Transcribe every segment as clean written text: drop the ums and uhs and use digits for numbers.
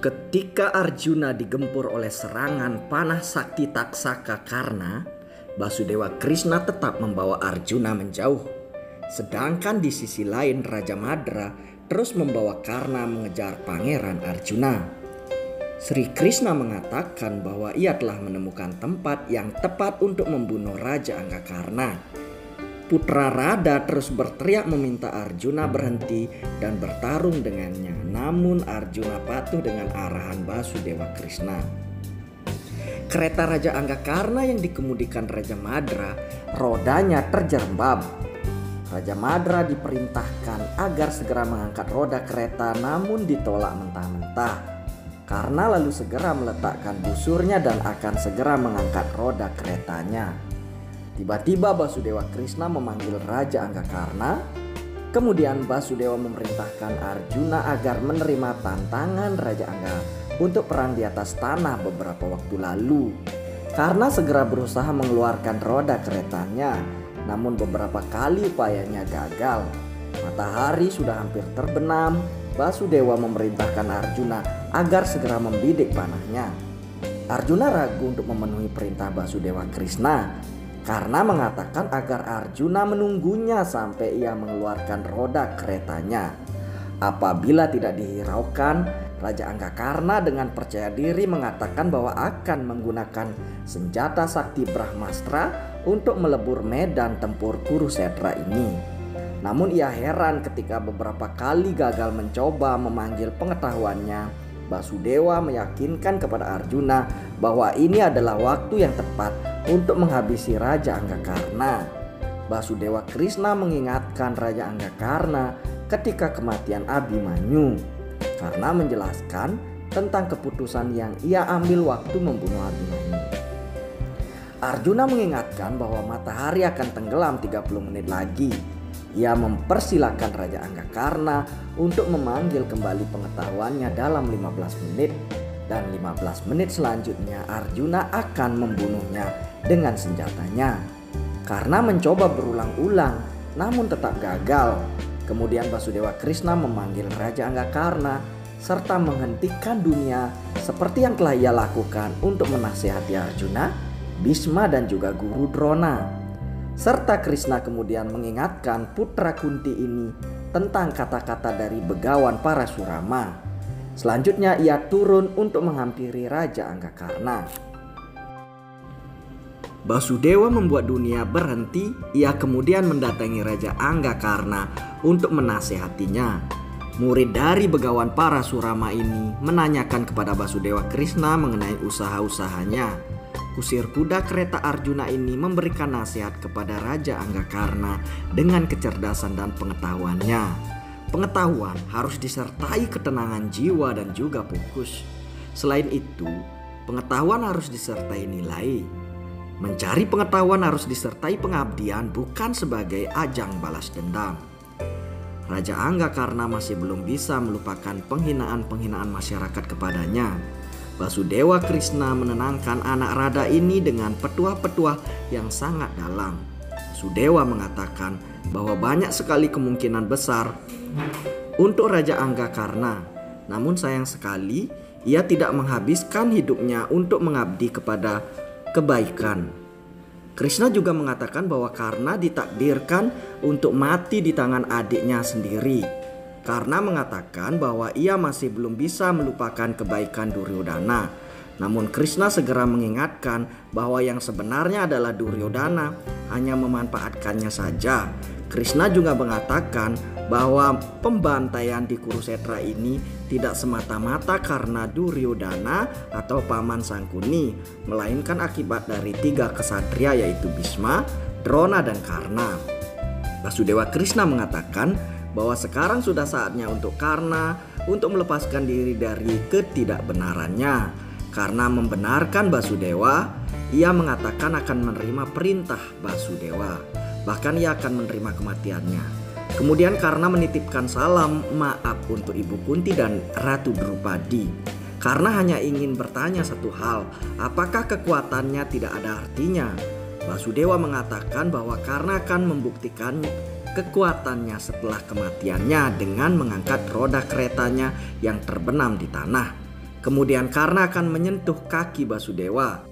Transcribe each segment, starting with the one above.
Ketika Arjuna digempur oleh serangan panah sakti Taksaka Karna, Basudewa Krishna tetap membawa Arjuna menjauh. Sedangkan di sisi lain Raja Madra terus membawa Karna mengejar Pangeran Arjuna. Sri Krishna mengatakan bahwa ia telah menemukan tempat yang tepat untuk membunuh Raja Anggakarna. Putra Radha terus berteriak meminta Arjuna berhenti dan bertarung dengannya. Namun Arjuna patuh dengan arahan Basudewa Krishna. Kereta Raja Anggakarna yang dikemudikan Raja Madra, rodanya terjerembab. Raja Madra diperintahkan agar segera mengangkat roda kereta, namun ditolak mentah-mentah. Karna lalu segera meletakkan busurnya dan akan segera mengangkat roda keretanya. Tiba-tiba Basudewa Krishna memanggil Raja Anggakarna. Kemudian Basudewa memerintahkan Arjuna agar menerima tantangan Raja Angga untuk perang di atas tanah beberapa waktu lalu. Karna segera berusaha mengeluarkan roda keretanya, namun beberapa kali upayanya gagal. Matahari sudah hampir terbenam. Basudewa memerintahkan Arjuna agar segera membidik panahnya. Arjuna ragu untuk memenuhi perintah Basudewa Krishna karena mengatakan agar Arjuna menunggunya sampai ia mengeluarkan roda keretanya. Apabila tidak dihiraukan, Raja Anggakarna dengan percaya diri mengatakan bahwa akan menggunakan senjata sakti Brahmastra untuk melebur medan tempur Kurusetra ini. Namun ia heran ketika beberapa kali gagal mencoba memanggil pengetahuannya. Basudewa meyakinkan kepada Arjuna bahwa ini adalah waktu yang tepat untuk menghabisi Raja Anggakarna. Basudewa Krishna mengingatkan Raja Anggakarna ketika kematian Abhimanyu karena menjelaskan tentang keputusan yang ia ambil waktu membunuh Abhimanyu. Arjuna mengingatkan bahwa matahari akan tenggelam 30 menit lagi. Ia mempersilahkan Raja Anggakarna untuk memanggil kembali pengetahuannya dalam 15 menit. Dan 15 menit selanjutnya Arjuna akan membunuhnya dengan senjatanya. Karena mencoba berulang-ulang namun tetap gagal. Kemudian Basudewa Krishna memanggil Raja Anggakarna serta menghentikan dunia seperti yang telah ia lakukan untuk menasihati Arjuna, Bhisma dan juga Guru Drona. Serta Krishna kemudian mengingatkan putra Kunti ini tentang kata-kata dari begawan Parasurama. Selanjutnya ia turun untuk menghampiri Raja Anggakarna. Basudewa membuat dunia berhenti. Ia kemudian mendatangi Raja Anggakarna untuk menasehatinya. Murid dari begawan Parasurama ini menanyakan kepada Basudewa Krishna mengenai usaha-usahanya. Kusir kuda kereta Arjuna ini memberikan nasihat kepada Raja Anggakarna dengan kecerdasan dan pengetahuannya. Pengetahuan harus disertai ketenangan jiwa dan juga fokus. Selain itu, pengetahuan harus disertai nilai. Mencari pengetahuan harus disertai pengabdian, bukan sebagai ajang balas dendam. Raja Anggakarna masih belum bisa melupakan penghinaan-penghinaan masyarakat kepadanya. Basudewa Krishna menenangkan anak Radha ini dengan petuah-petuah yang sangat dalam. Basudewa mengatakan bahwa banyak sekali kemungkinan besar untuk Raja Anggakarna. Namun sayang sekali ia tidak menghabiskan hidupnya untuk mengabdi kepada kebaikan. Krishna juga mengatakan bahwa Karna ditakdirkan untuk mati di tangan adiknya sendiri. Karna mengatakan bahwa ia masih belum bisa melupakan kebaikan Duryodhana. Namun Krishna segera mengingatkan bahwa yang sebenarnya adalah Duryodhana hanya memanfaatkannya saja. Krishna juga mengatakan bahwa pembantaian di Kurusetra ini tidak semata-mata karena Duryodhana atau paman Sangkuni, melainkan akibat dari 3 kesatria yaitu Bhisma, Drona dan Karna. Basudewa Krishna mengatakan bahwa sekarang sudah saatnya untuk Karna untuk melepaskan diri dari ketidakbenarannya. Karena membenarkan Basudewa, ia mengatakan akan menerima perintah Basudewa. Bahkan ia akan menerima kematiannya. Kemudian Karna menitipkan salam maaf untuk Ibu Kunti dan Ratu Drupadi. Karna hanya ingin bertanya satu hal, apakah kekuatannya tidak ada artinya? Basudewa mengatakan bahwa Karna akan membuktikan kekuatannya setelah kematiannya dengan mengangkat roda keretanya yang terbenam di tanah. Kemudian Karna akan menyentuh kaki Basudewa.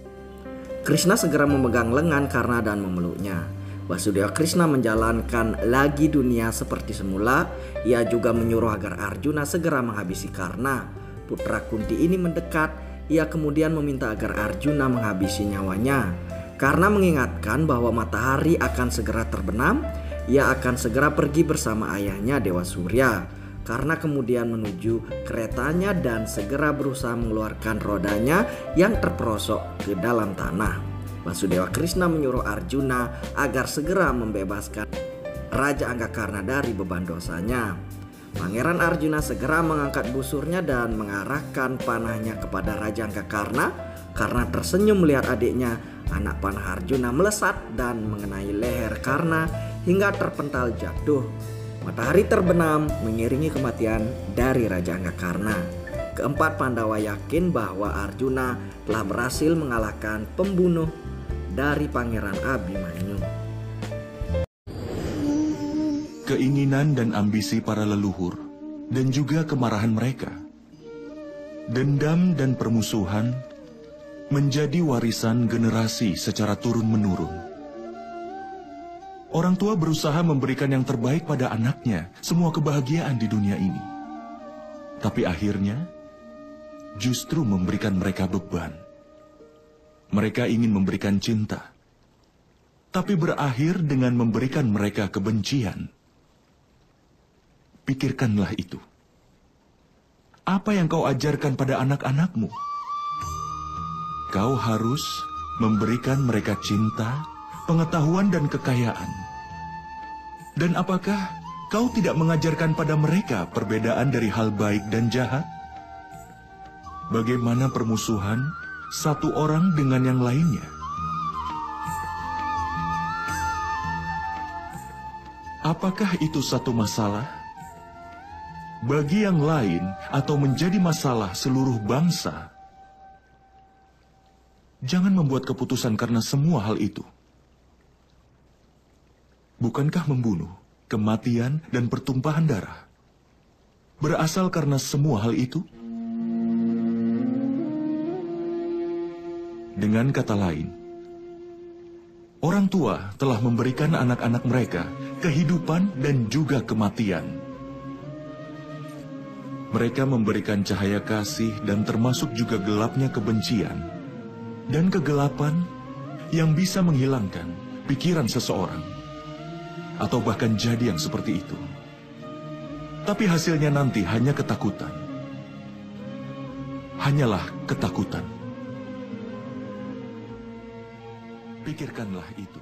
Krishna segera memegang lengan Karna dan memeluknya. Basudewa Krishna menjalankan lagi dunia seperti semula. Ia juga menyuruh agar Arjuna segera menghabisi Karna. Putra Kunti ini mendekat. Ia kemudian meminta agar Arjuna menghabisi nyawanya. Karna mengingatkan bahwa matahari akan segera terbenam. Ia akan segera pergi bersama ayahnya Dewa Surya. Karna kemudian menuju keretanya dan segera berusaha mengeluarkan rodanya yang terperosok ke dalam tanah. Basudewa Krishna menyuruh Arjuna agar segera membebaskan Raja Anggakarna dari beban dosanya. Pangeran Arjuna segera mengangkat busurnya dan mengarahkan panahnya kepada Raja Anggakarna. Karna tersenyum melihat adiknya. Anak panah Arjuna melesat dan mengenai leher Karna hingga terpental jatuh. Matahari terbenam mengiringi kematian dari Raja Anggakarna. Keempat Pandawa yakin bahwa Arjuna telah berhasil mengalahkan pembunuh dari Pangeran Abhimanyu. Keinginan dan ambisi para leluhur dan juga kemarahan mereka, dendam dan permusuhan menjadi warisan generasi secara turun-menurun. Orang tua berusaha memberikan yang terbaik pada anaknya, semua kebahagiaan di dunia ini. Tapi akhirnya, justru memberikan mereka beban. Mereka ingin memberikan cinta, tapi berakhir dengan memberikan mereka kebencian. Pikirkanlah itu. Apa yang kau ajarkan pada anak-anakmu? Kau harus memberikan mereka cinta, pengetahuan dan kekayaan. Dan apakah kau tidak mengajarkan pada mereka perbedaan dari hal baik dan jahat? Bagaimana permusuhan satu orang dengan yang lainnya? Apakah itu satu masalah? Bagi yang lain atau menjadi masalah seluruh bangsa? Jangan membuat keputusan karena semua hal itu. Bukankah membunuh, kematian, dan pertumpahan darah berasal karena semua hal itu? Dengan kata lain, orang tua telah memberikan anak-anak mereka kehidupan dan juga kematian. Mereka memberikan cahaya kasih dan termasuk juga gelapnya kebencian dan kegelapan yang bisa menghilangkan pikiran seseorang. Atau bahkan jadi yang seperti itu. Tapi hasilnya nanti hanya ketakutan. Hanyalah ketakutan. Pikirkanlah itu.